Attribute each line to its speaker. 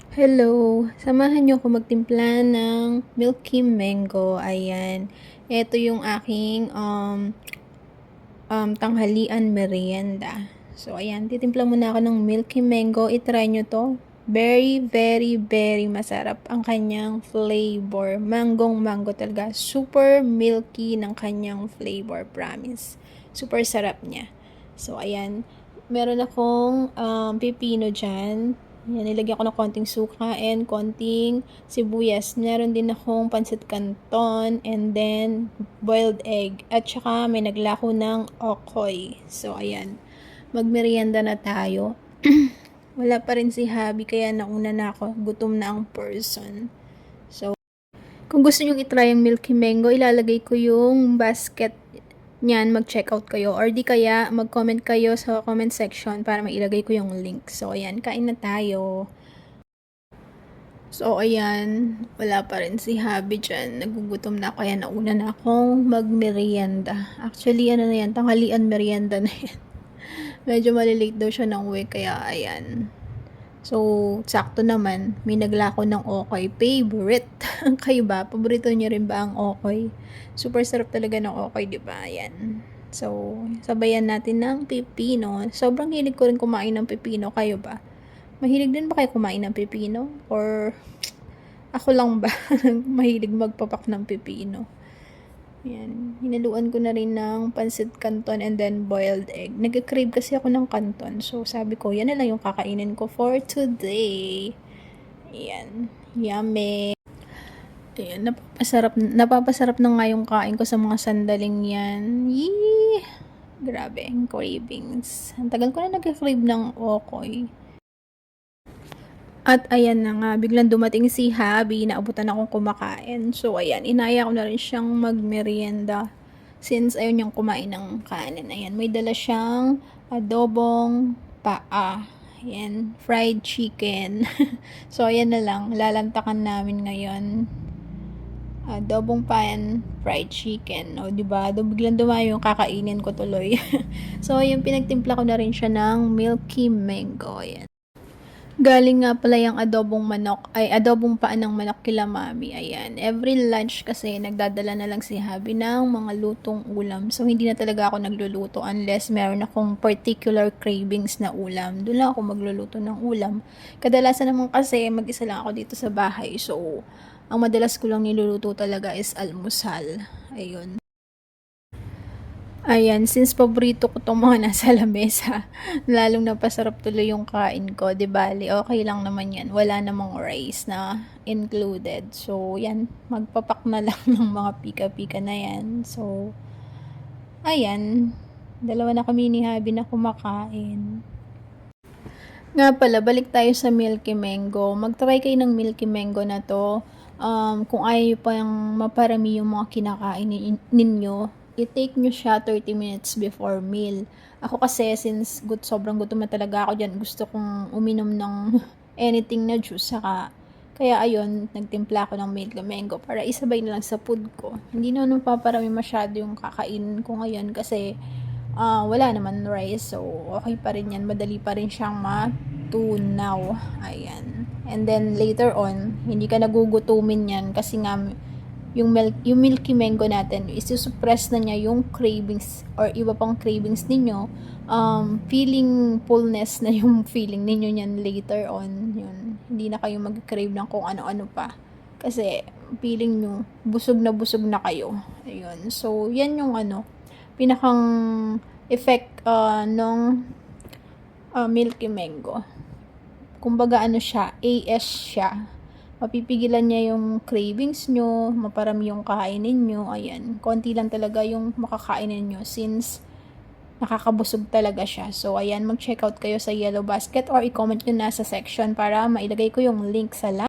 Speaker 1: Hello! Samahan niyo ako magtimpla ng Milky Mango. Ayan. Ito yung aking tanghalian merienda. So, ayan. Titimpla muna ako ng Milky Mango. I-try nyo to. Very, very, very masarap ang kanyang flavor. Manggong-mango talaga. Super milky ng kanyang flavor. Promise. Super sarap niya. So, ayan. Meron akong pipino dyan. Yan, nilagyan ko ng konting suka and konting sibuyas. Meron din akong pancit canton and then boiled egg. At saka may naglako ng okoy. So, ayan. Magmerienda na tayo. Wala pa rin si Habi kaya nauna na ako. Gutom na ang person. So, kung gusto nyong itry ang Milky Mango, ilalagay ko yung basket niyan, mag-check out kayo. Or di kaya, mag-comment kayo sa comment section para mailagay ko yung link. So, ayan, kain na tayo. So, ayan, wala pa rin si Habi dyan. Nagugutom na ako, kaya nauna na akong magmerienda. Actually, ano na yan, tanghalian merienda na yan. Medyo malilate daw siya ng uwi, kaya ayan. So, sakto naman, may naglako ng okoy. Favorite. Kayo ba? Paborito niyo rin ba ang okoy? Super sarap talaga ng okoy, di ba? Ayan. So, sabayan natin ng pipino. Sobrang hilig ko rin kumain ng pipino. Kayo ba? Mahilig din ba kayo kumain ng pipino? Or ako lang ba mahilig magpapak ng pipino? Yan. Hinaluan ko na rin ng pancit canton and then boiled egg. Nag-crave kasi ako ng canton. So, sabi ko, yan na lang yung kakainin ko for today. Yan. Yummy. Ayan. Napapasarap na nga yung kain ko sa mga sandaling yan. Yee! Grabe. Cravings. Ang tagal ko na nag-crave ng okoy. At ayan na nga, biglang dumating si Habi, naabutan akong kumakain. So ayan, inaya ko na rin siyang magmerienda since ayaw niyang kumain ng kanin. Ayan, may dala siyang adobong paa. Ayan, fried chicken. So ayan na lang, lalantakan namin ngayon. Adobong pan, fried chicken. O, diba? Biglang dumayo yung kakainin ko tuloy. So, ayan, pinagtimpla ko na rin siya ng Milky Mango. Ayan. Galing nga pala yung adobong paan ng manok kila mami. Ayan. Every lunch kasi nagdadala na lang si Habi ng mga lutong ulam. So, hindi na talaga ako nagluluto unless meron akong particular cravings na ulam. Doon lang ako magluluto ng ulam. Kadalasan naman kasi mag-isa lang ako dito sa bahay. So, ang madalas ko lang niluluto talaga is almusal. Ayun. Ayan, since paborito ko itong mga nasa lamesa, lalong napasarap tuloy yung kain ko, di bali, okay lang naman yan. Wala namang rice na included. So, yan, magpapak na lang ng mga pika-pika na yan. So, ayan, dalawa na kami ni Habi na kumakain. Nga pala, balik tayo sa Milky Mango. Mag-try kayo ng Milky Mango na to. Kung ayaw pa yung maparami yung mga kinakain ninyo, i-take nyo siya 30 minutes before meal. Ako kasi, since sobrang gutom na talaga ako dyan, gusto kong uminom ng anything na juice, kaya ayun, nagtimpla ako ng Milky Mango para isabay na lang sa food ko. Hindi na paparami masyado yung kakainin ko ngayon kasi wala naman rice, so okay pa rin yan, madali pa rin siyang matunaw. Ayan. And then later on, hindi ka nagugutumin yan kasi nga yung Milky Mango natin, isi-suppress na niya yung cravings or iba pang cravings ninyo. Feeling fullness na yung feeling ninyo niyan later on. Yun. Hindi na kayo mag-crave ng kung ano-ano pa. Kasi feeling nyo, busog na kayo. Ayun. So, yan yung pinakang effect ng Milky Mango. Kumbaga siya, AS siya. Mapipigilan niya yung cravings nyo, maparami yung kainin nyo, ayan. Konti lang talaga yung makakainin nyo since nakakabusog talaga siya. So, ayan, mag-check out kayo sa Yellow Basket or i-comment nyo na sa section para mailagay ko yung link sa